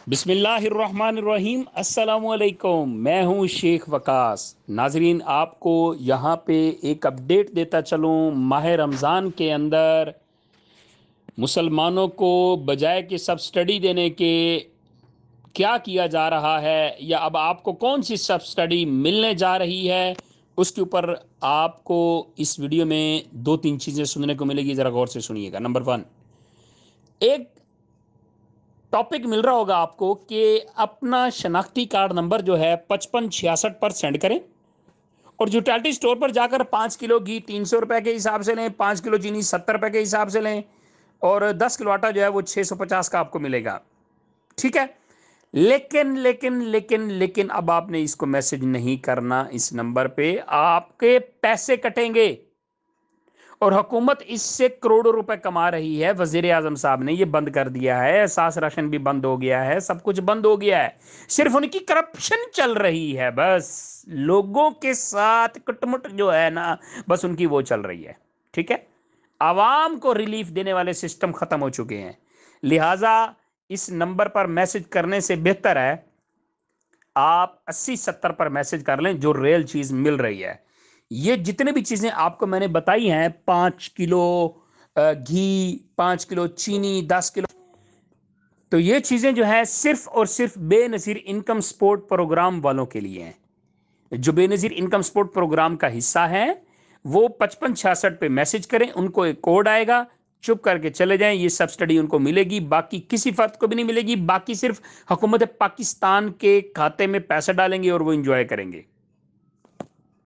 बिस्मिल्लाहिर्रहमानिर्रहीम अस्सलामुअलैकुम। मैं हूं शेख वकास। नाजरीन, आपको यहां पे एक अपडेट देता चलूं। माह रमज़ान के अंदर मुसलमानों को बजाय कि सब्सिडी देने के क्या किया जा रहा है, या अब आपको कौन सी सब्सिडी मिलने जा रही है, उसके ऊपर आपको इस वीडियो में दो तीन चीज़ें सुनने को मिलेगी। ज़रा गौर से सुनिएगा। नंबर वन, एक टॉपिक मिल रहा होगा आपको कि अपना शनाख्ती कार्ड नंबर जो है 5566 पर सेंड करें, और यूटिलिटी स्टोर पर जाकर 5 किलो घी 300 रुपए के हिसाब से लें, 5 किलो चीनी 70 रुपए के हिसाब से लें, और 10 किलो आटा जो है वो 650 का आपको मिलेगा। ठीक है। लेकिन लेकिन लेकिन लेकिन अब आपने इसको मैसेज नहीं करना। इस नंबर पे आपके पैसे कटेंगे, और हुकूमत इससे करोड़ों रुपए कमा रही है। वजीर आजम साहब ने ये बंद कर दिया है। एहसास राशन भी बंद हो गया है, सब कुछ बंद हो गया है। सिर्फ उनकी करप्शन चल रही है, बस लोगों के साथ कुटमुट जो है ना, बस उनकी वो चल रही है। ठीक है। आवाम को रिलीफ देने वाले सिस्टम खत्म हो चुके हैं। लिहाजा इस नंबर पर मैसेज करने से बेहतर है आप 80-70 पर मैसेज कर लें, जो रियल चीज मिल रही है। ये जितने भी चीजें आपको मैंने बताई हैं, 5 किलो घी, 5 किलो चीनी, 10 किलो, तो ये चीजें जो है सिर्फ और सिर्फ बेनजीर इनकम सपोर्ट प्रोग्राम वालों के लिए हैं। जो बेनजीर इनकम सपोर्ट प्रोग्राम का हिस्सा है, वो 5566 पे मैसेज करें, उनको एक कोड आएगा, चुप करके चले जाएं, ये सब्सिडी उनको मिलेगी। बाकी किसी फर्द को भी नहीं मिलेगी। बाकी सिर्फ हुकूमत पाकिस्तान के खाते में पैसा डालेंगे और वो इंजॉय करेंगे।